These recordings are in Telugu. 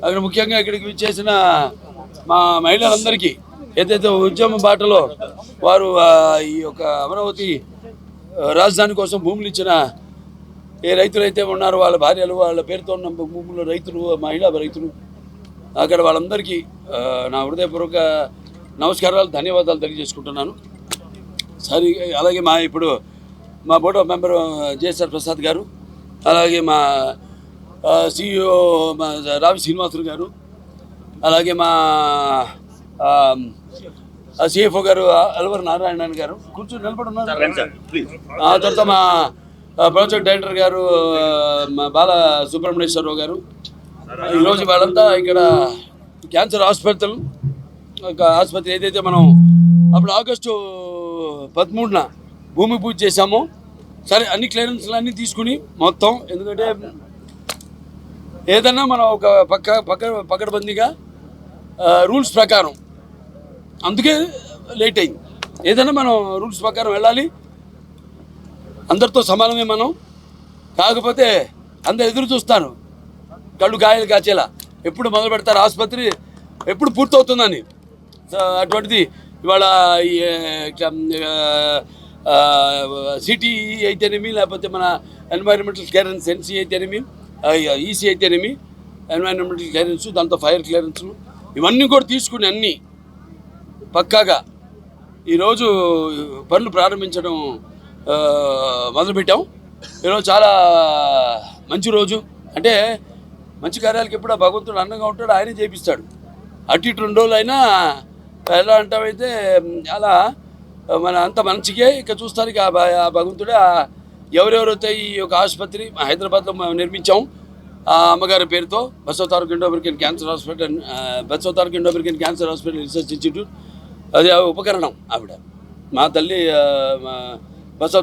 అక్కడ ముఖ్యంగా ఇక్కడికి విచ్చేసిన మా మహిళలందరికీ ఏదైతే ఉద్యమ బాటలో వారు ఈ యొక్క అమరావతి రాజధాని కోసం భూములు ఇచ్చిన ఏ రైతులైతే ఉన్నారో వాళ్ళ భార్యలు వాళ్ళ పేరుతో ఉన్న భూములు రైతులు మహిళా రైతులు అక్కడ వాళ్ళందరికీ నా హృదయపూర్వక నమస్కారాలు ధన్యవాదాలు తెలియజేసుకుంటున్నాను. సరే అలాగే ఇప్పుడు మా board of member JSR Prasad గారు, అలాగే మా CEO మా రావి శ్రీనివాసులు గారు, అలాగే మా CFO గారు అల్వర్ నారాయణ గారు కూర్చొని నిలబడి ఉన్నారు. ఆ తర్వాత మా ప్రాజెక్ట్ డైరెక్టర్ గారు మా బాల సుబ్రహ్మణ్యేశ్వరరావు గారు. ఈరోజు వాళ్ళంతా ఇక్కడ క్యాన్సర్ ఆసుపత్రి ఏదైతే మనం అప్పుడు ఆగస్టు 13న భూమి పూజ చేశామో, సరే అన్ని క్లియరెన్స్లు అన్నీ తీసుకుని మొత్తం, ఎందుకంటే ఏదన్నా మనం ఒక పకడ్బందీగా రూల్స్ ప్రకారం, అందుకే లేట్ అయింది. ఏదైనా మనం రూల్స్ ప్రకారం వెళ్ళాలి, అందరితో సమానమే మనం. కాకపోతే అందరు ఎదురు చూస్తారు కళ్ళు గాయాలు కాచేలా, ఎప్పుడు మొదలు పెడతారు ఆసుపత్రి, ఎప్పుడు పూర్తవుతుందని. అటువంటిది ఇవాళ సిటీ అయితేనేమి, లేకపోతే మన ఎన్వైరన్మెంటల్ క్లియరెన్స్ NC అయితేనేమి, EC అయితేనేమి, ఎన్వైరన్మెంటల్ క్లియరెన్స్, దాంతో ఫైర్ క్లియరెన్స్లు ఇవన్నీ కూడా తీసుకుని అన్నీ పక్కాగా ఈరోజు పనులు ప్రారంభించడం మొదలుపెట్టాం. ఈరోజు చాలా మంచి రోజు. అంటే మంచి కార్యాలకు ఎప్పుడు భగవంతుడు అండంగా ఉంటాడు, ఆయనే చేపిస్తాడు. అటు ఇటు 2 రోజులు అయినా ఎలా అంటామైతే అలా మన అంత మంచిగా ఇక చూస్తానికి ఆ భగవంతుడే. ఎవరెవరైతే ఈ యొక్క ఆసుపత్రి హైదరాబాద్లో నిర్మించాం ఆ అమ్మగారి పేరుతో, Basava Taraka Indo American cancer hospital, Basava Taraka Indo American cancer hospital research institute, అది ఉపకరణం. ఆవిడ మా తల్లి బసవ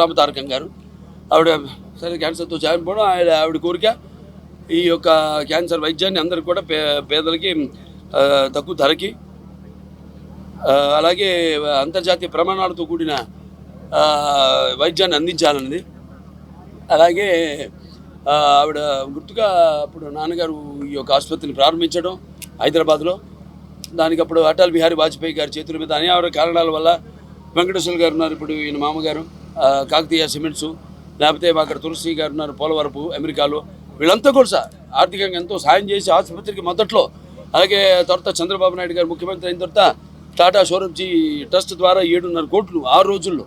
రామ తారకం గారు. ఆవిడ సరే క్యాన్సర్తో చనిపోవడం ఆవిడ కోరిక. ఈ యొక్క క్యాన్సర్ వైద్యాన్ని అందరికి కూడా పేదలకి తక్కువ ధరకి, అలాగే అంతర్జాతీయ ప్రమాణాలతో కూడిన వైద్యాన్ని అందించాలన్నది. అలాగే ఆవిడ గుర్తుగా అప్పుడు నాన్నగారు ఈ యొక్క ఆసుపత్రిని ప్రారంభించడం హైదరాబాద్లో. దానికి అప్పుడు అటల్ బిహారీ వాజ్పేయి గారి చేతుల మీద అనివార్య కారణాల వల్ల వెంకటేశ్వర గారు ఉన్నారు, ఇప్పుడు ఈయన మామగారు కాకతీయ సిమెంట్స్, లేకపోతే అక్కడ తులసి గారు ఉన్నారు పోలవరపు అమెరికాలో. వీళ్ళంతా కూడా ఆర్థికంగా ఎంతో సాయం చేసి ఆసుపత్రికి మొదట్లో, అలాగే తర్వాత చంద్రబాబు నాయుడు గారు ముఖ్యమంత్రి అయిన తర్వాత టాటా షోరూమ్జీ ట్రస్ట్ ద్వారా 7.5 కోట్లు 6 రోజుల్లో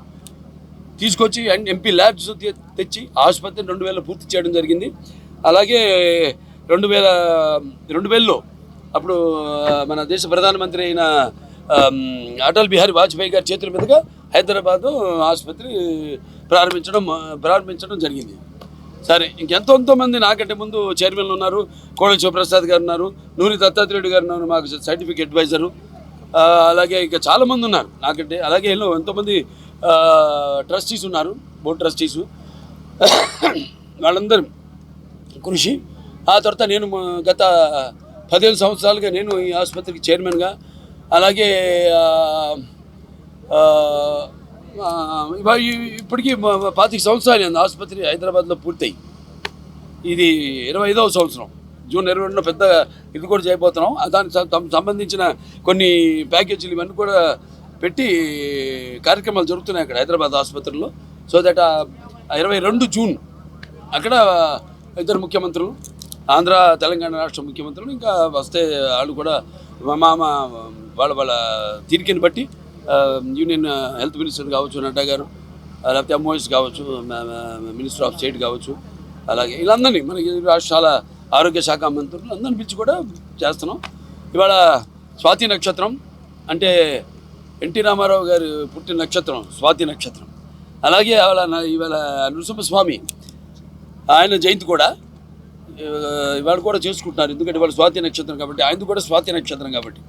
తీసుకొచ్చి MP ల్యాబ్స్ తెచ్చి ఆసుపత్రిని 2000 పూర్తి చేయడం జరిగింది. అలాగే 2000లో అప్పుడు మన దేశ ప్రధానమంత్రి అయిన అటల్ బిహారీ వాజ్పేయి గారి చేతుల మీదుగా హైదరాబాదు ఆసుపత్రి ప్రారంభించడం జరిగింది. సరే ఇంకెంతోమంది నాకంటే ముందు చైర్మన్లు ఉన్నారు. కోడెల శివప్రసాద్ గారు ఉన్నారు, నూరి దత్తాత్రేయుడు గారు ఉన్నారు మాకు సైంటిఫిక్ అడ్వైజరు. అలాగే ఇంకా చాలామంది ఉన్నారు నాకంటే. అలాగే ఎంతోమంది ట్రస్టీస్ ఉన్నారు, బోర్డు ట్రస్టీసు. వాళ్ళందరూ కృషి. ఆ తర్వాత నేను గత 15 సంవత్సరాలుగా నేను ఈ ఆసుపత్రికి చైర్మన్గా, అలాగే ఇప్పటికీ 25 సంవత్సరాలు ఆసుపత్రి హైదరాబాద్లో పూర్తయి, ఇది 25వ సంవత్సరం. జూన్ 22న పెద్ద ఇది కూడా చేయబోతున్నాం. దానికి సంబంధించిన కొన్ని ప్యాకేజీలు ఇవన్నీ కూడా పెట్టి కార్యక్రమాలు జరుగుతున్నాయి అక్కడ హైదరాబాద్ ఆసుపత్రిలో. సో దట్ 22 జూన్ అక్కడ 2 ముఖ్యమంత్రులు, ఆంధ్ర తెలంగాణ రాష్ట్ర ముఖ్యమంత్రులు ఇంకా వస్తే వాళ్ళు కూడా వాళ్ళ తీరికని బట్టి యూనియన్ హెల్త్ మినిస్టర్ కావచ్చు నడ్డా గారు, లేకపోతే MOS కావచ్చు, మినిస్టర్ ఆఫ్ స్టేట్ కావచ్చు, అలాగే వీళ్ళందరినీ మనకి రాష్ట్రాల ఆరోగ్య శాఖ మంత్రులు అందరిని పిలిచి కూడా చేస్తున్నాం. ఇవాళ స్వాతి నక్షత్రం అంటే ఎన్టీ రామారావు గారు పుట్టిన నక్షత్రం స్వాతి నక్షత్రం. అలాగే ఇవాళ నృసింహస్వామి ఆయన జయంతి కూడా ఇవాళ కూడా చేసుకుంటున్నారు, ఎందుకంటే ఇవాళ స్వాతి నక్షత్రం కాబట్టి, ఆయనది కూడా స్వాతి నక్షత్రం కాబట్టి.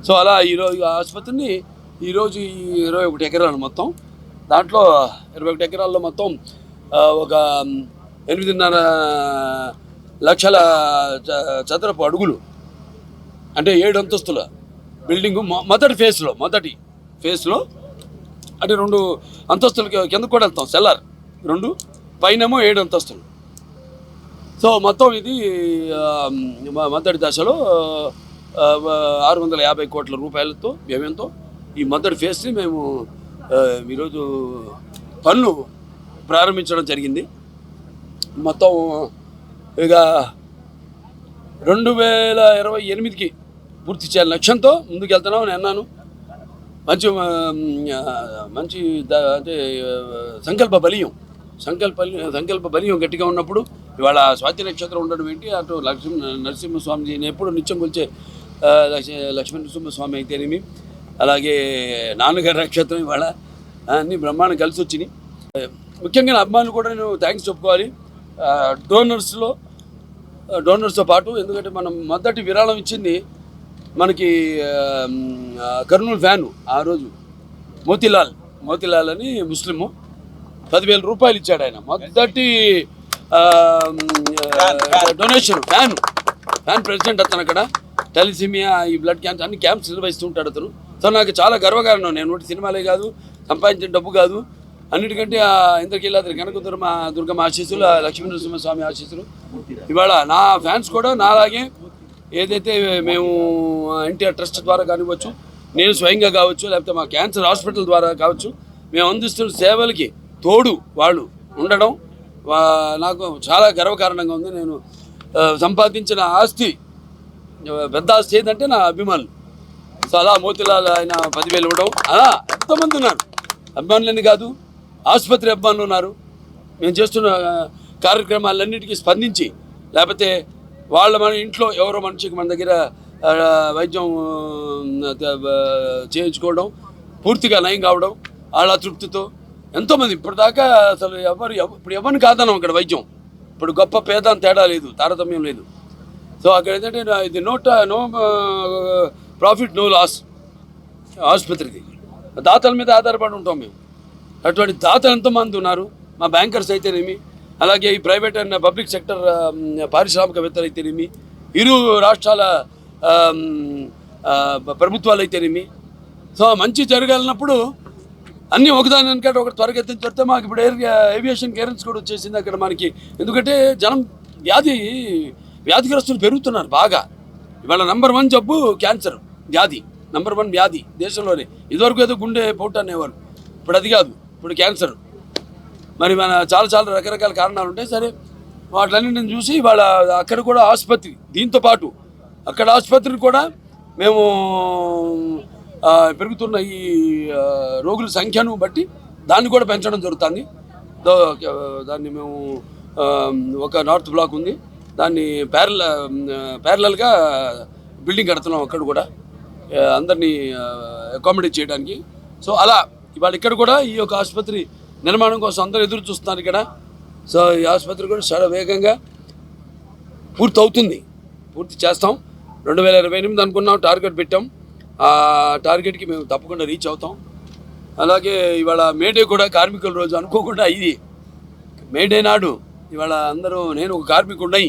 సో అలా ఈరోజు ఆసుపత్రిని ఈరోజు 21 ఎకరాలు మొత్తం, దాంట్లో 21 ఎకరాల్లో మొత్తం ఒక 8.5 లక్షల చదరపు అడుగులు, అంటే 7 అంతస్తుల బిల్డింగు. మొదటి ఫేజ్లో అంటే 2 అంతస్తులకి కింద కూడా వెళ్తాం, సెల్లార్ 2, పైనేమో 7 అంతస్తులు. సో మొత్తం ఇది మొదటి దశలో 650 కోట్ల రూపాయలతో వ్యయంతో ఈ మొదటి ఫేజ్ని మేము ఈరోజు పనులు ప్రారంభించడం జరిగింది. మొత్తం ఇక 2028కి పూర్తి చేయాలి లక్ష్యంతో ముందుకు వెళ్తున్నాం అని అన్నాను. మంచి అంటే సంకల్ప బలీయం గట్టిగా ఉన్నప్పుడు ఇవాళ స్వాతి నక్షత్రం ఉండడం ఏంటి, అటు నరసింహస్వామిని ఎప్పుడు నిత్యం కొలిచే లక్ష్మీ నరసింహస్వామి అయితేనేమి, అలాగే నాన్నగారి నక్షత్రం ఇవాళ అన్ని బ్రహ్మాండం కలిసి వచ్చినాయి. ముఖ్యంగా నా అభిమానులు కూడా నేను థ్యాంక్స్ చెప్పుకోవాలి. డోనర్స్తో పాటు, ఎందుకంటే మనం మొదటి విరాళం ఇచ్చింది మనకి కర్నూలు ఫ్యాను ఆ రోజు మోతీలాల్ అని ముస్లిము 10,000 రూపాయలు ఇచ్చాడు. ఆయన మొదటి డొనేషన్ ఫ్యాన్ ప్రెసిడెంట్ అతను. అక్కడ టెలిసిమియా, ఈ బ్లడ్ క్యాన్సర్ అన్ని క్యాంప్స్ నిర్వహిస్తూ ఉంటాడు అతను. సో నాకు చాలా గర్వకారణం. నేను సినిమాలే కాదు, సంపాదించిన డబ్బు కాదు, అన్నిటికంటే ఇంద్రకీలాద్రి దుర్గమ్మ ఆశీస్సులు, లక్ష్మీనరసింహస్వామి ఆశీస్సులు. ఇవాళ నా ఫ్యాన్స్ కూడా నాలాగే ఏదైతే మేము ఎన్టీఆర్ ట్రస్ట్ ద్వారా కానివ్వచ్చు, నేను స్వయంగా కావచ్చు, లేకపోతే మా క్యాన్సర్ హాస్పిటల్ ద్వారా కావచ్చు, మేము అందిస్తున్న సేవలకి తోడు వాళ్ళు ఉండడం నాకు చాలా గర్వకారణంగా ఉంది. నేను సంపాదించిన ఆస్తి, పెద్ద ఆస్తి ఏంటంటే నా అభిమానులు. సో అలా మోతీలాల్ ఆయన 10,000 ఇవ్వడం, అలా ఎంతోమంది ఉన్నారు. అభిమానులని కాదు, ఆసుపత్రి అభిమానులు ఉన్నారు. మేము చేస్తున్న కార్యక్రమాలన్నిటికీ స్పందించి, లేకపోతే మన ఇంట్లో ఎవరో మనిషికి మన దగ్గర వైద్యం చేయించుకోవడం, పూర్తిగా నయం కావడం, వాళ్ళ తృప్తితో ఎంతోమంది ఇప్పటిదాకా అసలు ఇప్పుడు ఎవరిని కాదన్నాం అక్కడ వైద్యం. ఇప్పుడు గొప్ప పేద అని తేడా లేదు, తారతమ్యం లేదు. సో అక్కడ ఏంటంటే ఇది నో ప్రాఫిట్ నో లాస్ ఆసుపత్రిది. దాతల మీద ఆధారపడి ఉంటాం మేము. అటువంటి దాతలు ఎంతోమంది ఉన్నారు. మా బ్యాంకర్స్ అయితేనేమి, అలాగే ఈ ప్రైవేట్ అండ్ పబ్లిక్ సెక్టర్ పారిశ్రామికవేత్తలు అయితేనేమి, ఇరు రాష్ట్రాల ప్రభుత్వాలు అయితేనేమి. సో మంచి జరగాలన్నప్పుడు అన్నీ ఒకదాని వెనకటి ఒకటి త్వరగెత్తిన చెప్తే మాకు ఇప్పుడు ఏవియేషన్ క్లియరెన్స్ కూడా వచ్చేసింది అక్కడ మనకి. ఎందుకంటే జనం వ్యాధిగ్రస్తులు పెరుగుతున్నారు బాగా. ఇవాళ నెంబర్ 1 జబ్బు క్యాన్సర్ వ్యాధి, నెంబర్ 1 వ్యాధి దేశంలోనే. ఇదివరకు ఏదో గుండె పోటు అనేవారు, ఇప్పుడు అది కాదు, ఇప్పుడు క్యాన్సర్. మరి మన చాలా రకరకాల కారణాలు ఉంటాయి. సరే, వాటిలన్నింటిని చూసి వాళ్ళ అక్కడ కూడా ఆసుపత్రి, దీంతో పాటు అక్కడ ఆసుపత్రిని కూడా మేము పెరుగుతున్న ఈ రోగుల సంఖ్యను బట్టి దాన్ని కూడా పెంచడం జరుగుతుంది. దాన్ని మేము ఒక నార్త్ బ్లాక్ ఉంది, దాన్ని ప్యారలల్గా బిల్డింగ్ కడుతున్నాం అక్కడ కూడా అందరినీ అకామిడేట్ చేయడానికి. సో అలా ఇవాళ ఇక్కడ కూడా ఈ యొక్క ఆసుపత్రి నిర్మాణం కోసం అందరూ ఎదురు చూస్తున్నారు ఇక్కడ. సో ఈ ఆసుపత్రి కూడా చాలా వేగంగా పూర్తి చేస్తాం. 2028 అనుకున్నాం, టార్గెట్ పెట్టాం. ఆ టార్గెట్కి మేము తప్పకుండా రీచ్ అవుతాం. అలాగే ఇవాళ మేడే కూడా కార్మికుల రోజు అనుకోకుండా ఇది మేడే నాడు ఇవాళ అందరూ, నేను ఒక కార్మికుడినై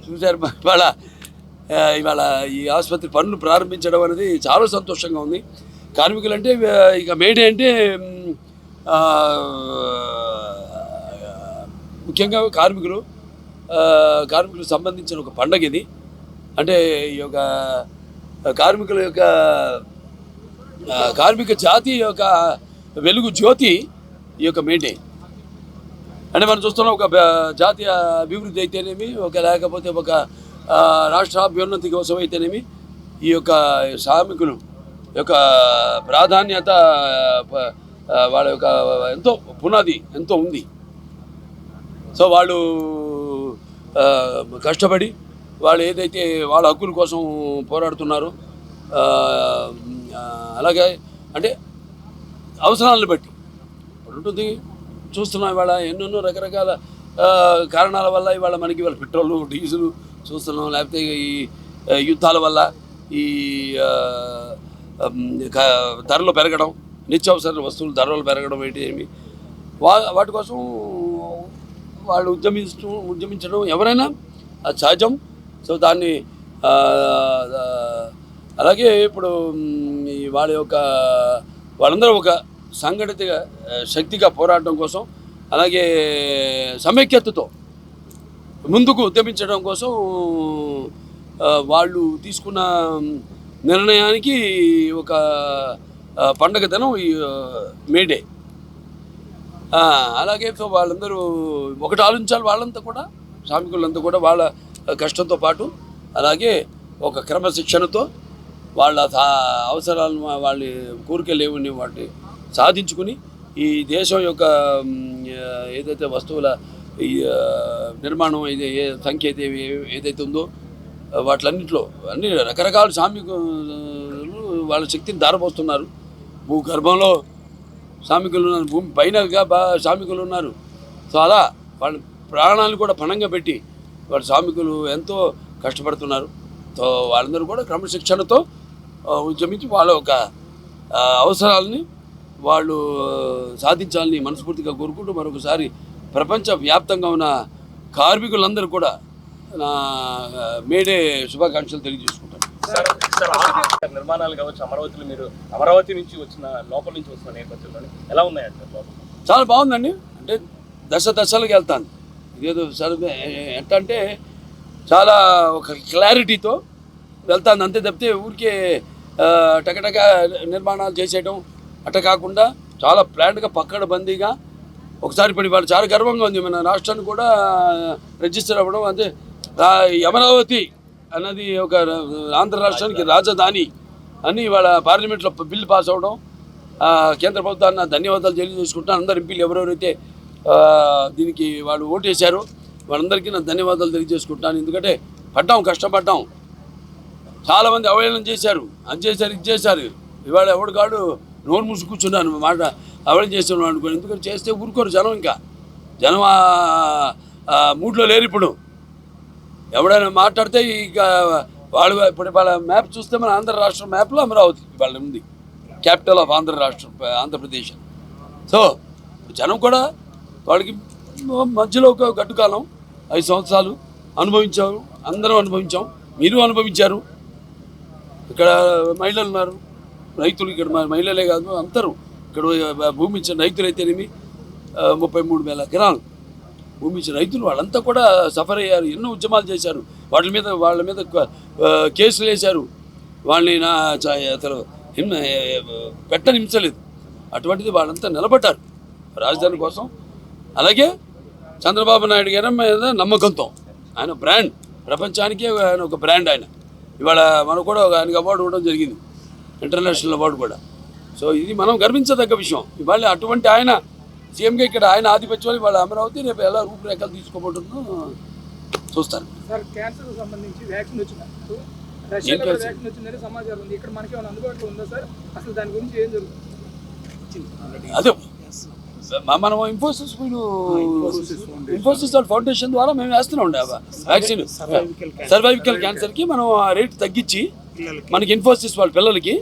చూశారు. ఇవాళ ఈ ఆసుపత్రి పనులు ప్రారంభించడం అనేది చాలా సంతోషంగా ఉంది. కార్మికులు అంటే ఇక మేడే అంటే ముఖ్యంగా కార్మికులకు సంబంధించిన ఒక పండగ ఇది. అంటే ఈ యొక్క కార్మిక జాతి యొక్క వెలుగు జ్యోతి ఈ యొక్క మేడే. అంటే మనం చూస్తున్నాం, ఒక జాతీయ అభివృద్ధి అయితేనేమి, లేకపోతే ఒక రాష్ట్రాభ్యున్నతి కోసం అయితేనేమి, ఈ యొక్క శ్రామికులు యొక్క ప్రాధాన్యత, వాళ్ళ యొక్క ఎంతో పునాది ఎంతో ఉంది. సో వాళ్ళు కష్టపడి వాళ్ళు ఏదైతే వాళ్ళ హక్కుల కోసం పోరాడుతున్నారో, అలాగే అంటే అవసరాలను బట్టి ఉంటుంది. చూస్తున్నాం ఇవాళ ఎన్నెన్నో రకరకాల కారణాల వల్ల ఇవాళ మనకి ఇవాళ పెట్రోలు, డీజిల్ చూస్తున్నాం, లేకపోతే ఈ యుద్ధాల వల్ల ఈ ధరలు పెరగడం, నిత్యావసర వస్తువులు ధరలు పెరగడం ఏంటి వాటి కోసం వాళ్ళు ఉద్యమించడం ఎవరైనా అది సహజం. సో దాన్ని అలాగే ఇప్పుడు వాళ్ళందరూ ఒక సంఘటిత శక్తిగా పోరాటం కోసం, అలాగే సమైక్యతతో ముందుకు ఉద్యమించడం కోసం వాళ్ళు తీసుకున్న నిర్ణయానికి ఒక పండగ దినం ఈ మేడే. అలాగే సో వాళ్ళందరూ ఒకటి ఆలోచించాలి, వాళ్ళంతా కూడా శ్రామికులంతా కూడా వాళ్ళ కష్టంతో పాటు అలాగే ఒక క్రమశిక్షణతో వాళ్ళ అవసరాలను వాళ్ళ కోరికలు ఏమని వాటి సాధించుకుని ఈ దేశం యొక్క ఏదైతే వస్తువుల ఈ నిర్మాణం ఏ సంఖ్య అయితే ఏదైతే ఉందో వాటిలన్నింటిలో అన్ని రకరకాల శ్రామికులు వాళ్ళ శక్తిని దారపోస్తున్నారు. భూగర్భంలో శ్రామికులు ఉన్నారు, భూమి పైనగా శ్రామికులు ఉన్నారు. సో అలా వాళ్ళ ప్రాణాలను కూడా పణంగా పెట్టి వాళ్ళ శ్రామికులు ఎంతో కష్టపడుతున్నారు. సో వాళ్ళందరూ కూడా క్రమశిక్షణతో ఉద్యమించి వాళ్ళ ఒక అవసరాలని వాళ్ళు సాధించాలని మనస్ఫూర్తిగా కోరుకుంటూ మరొకసారి ప్రపంచవ్యాప్తంగా ఉన్న కార్మికులందరూ కూడా నా మేడే శుభాకాంక్షలు తెలియజేసుకుంటాను. నిర్మాణాలు కావచ్చు, అమరావతిలో మీరు అమరావతి నుంచి వచ్చిన లోపల నుంచి వచ్చిన నేపథ్యంలో ఎలా ఉన్నాయంటే చాలా బాగుందండి. అంటే దశలకు వెళ్తాను. ఇదేదో సరే ఎట్లా అంటే చాలా ఒక క్లారిటీతో వెళ్తాను అంతే తప్పితే ఊరికే టకటక నిర్మాణాలు చేసేయడం అట్ట కాకుండా చాలా ప్లాన్డ్గా పక్కడబందీగా ఒకసారి పడి వాళ్ళు చాలా గర్వంగా ఉంది. మన రాష్ట్రాన్ని కూడా రిజిస్టర్ అవ్వడం అంటే అమరావతి అన్నది ఒక ఆంధ్ర రాష్ట్రానికి రాజధాని అని వాళ్ళ పార్లమెంట్లో బిల్లు పాస్ అవ్వడం కేంద్ర ప్రభుత్వాన్ని ధన్యవాదాలు తెలియజేసుకుంటాను. అందరు ఎంపీలు ఎవరెవరైతే దీనికి వాళ్ళు ఓటేశారో వాళ్ళందరికీ నా ధన్యవాదాలు తెలియజేసుకుంటాను. ఎందుకంటే కష్టపడ్డాం, చాలామంది అవహేళన చేశారు, అది చేశారు ఇది చేశారు. ఇవాళ ఎవడు కాడు నోరు మూసి కూర్చున్నాను మాట అవహేళన చేస్తున్నాను అనుకోని. ఎందుకంటే చేస్తే ఊరుకోరు జనం, ఇంకా జనం మూడ్లో లేరు. ఇప్పుడు ఎవడైనా మాట్లాడితే ఇక వాళ్ళు ఇప్పుడు వాళ్ళ మ్యాప్ చూస్తే మన ఆంధ్ర రాష్ట్రం మ్యాప్లో అమరావతి వాళ్ళ ఉంది, క్యాపిటల్ ఆఫ్ ఆంధ్రప్రదేశ్. సో జనం కూడా వాళ్ళకి మధ్యలో ఒక గడ్డు కాలం 5 సంవత్సరాలు అనుభవించారు, అందరం అనుభవించాం, మీరు అనుభవించారు. ఇక్కడ మహిళలు ఉన్నారు, రైతులు, ఇక్కడ మహిళలే కాదు అందరూ ఇక్కడ భూమి ఇచ్చిన రైతులు అయితేనేమి 33,000 ఎకరాలు భూమి ఇచ్చిన రైతులు వాళ్ళంతా కూడా సఫర్ అయ్యారు, ఎన్నో ఉద్యమాలు చేశారు, వాళ్ళ మీద కేసులు వేశారు, వాళ్ళని అసలు హింసలేదు. అటువంటిది వాళ్ళంతా నిలబడ్డారు రాజధాని కోసం. అలాగే చంద్రబాబు నాయుడు గారి మీద నమ్మకంతో ఆయన బ్రాండ్, ప్రపంచానికే ఆయన ఒక బ్రాండ్. ఆయన ఇవాళ మనకు కూడా ఆయనకు అవార్డు ఇవ్వడం జరిగింది, ఇంటర్నేషనల్ అవార్డు కూడా. సో ఇది మనం గర్వించదగ్గ విషయం. ఇవాళ అటువంటి ఆయన సీఎంగా ఇక్కడ ఆయన ఆధిపత్యం వాళ్ళ అమరావతి రేపు ఎలా రూపురేఖలు తీసుకోబోతుందో చూస్తారు. సార్, క్యాన్సర్ సంబంధించి వ్యాక్సిన్ వచ్చినప్పుడు రష్యాలో వ్యాక్సిన్ వచ్చిందని సమాచారం ఉంది. ఇక్కడ మనకి ఏమైనా అందుబాటులో ఉందా సార్? అసలు దాని గురించి ఏం జరుగుతుంది? అదే మనం ఇన్ఫోసిస్ ఫౌండేషన్ ద్వారా మేము వేస్తున్నాం వ్యాక్సిన్. సర్వైవికల్ క్యాన్సర్కి మనం ఆ రేట్ తగ్గించి మనకి ఇన్ఫోసిస్ వాళ్ళ పిల్లలకి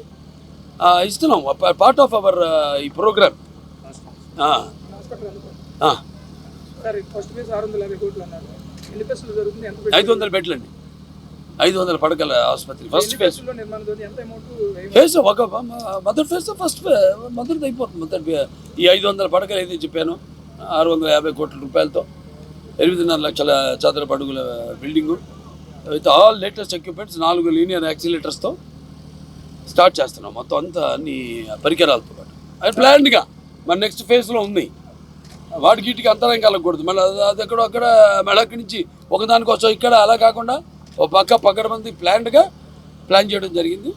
ఇస్తున్నాం, పార్ట్ ఆఫ్ అవర్ ఈ ప్రోగ్రామ్. 500 బెడ్లు అండి, 500 పడకల ఆసుపత్రి. ఫస్ట్ ఫేజ్ ఒక మొదటి ఫేజ్ మొదటిది అయిపోతుంది. ఈ 500 పడకలు అయితే చెప్పాను, 650 కోట్ల రూపాయలతో 8.5 లక్షల చదరపు అడుగుల building with all latest equipments, 4 linear యాక్సిలేటర్స్తో స్టార్ట్ చేస్తున్నాం. మొత్తం అంతా అన్ని పరికరాలతో పాటు అది ప్లాన్డ్గా మన నెక్స్ట్ ఫేజ్లో ఉంది. వాటికి అంతరం కలగకూడదు. మళ్ళీ అది ఎక్కడో అక్కడ మళ్ళీ అక్కడి నుంచి ఒకదానికోసం ఇక్కడ అలా కాకుండా ఒక పక్కడబంది ప్లాన్డ్గా ప్లాన్ చేయడం జరిగింది.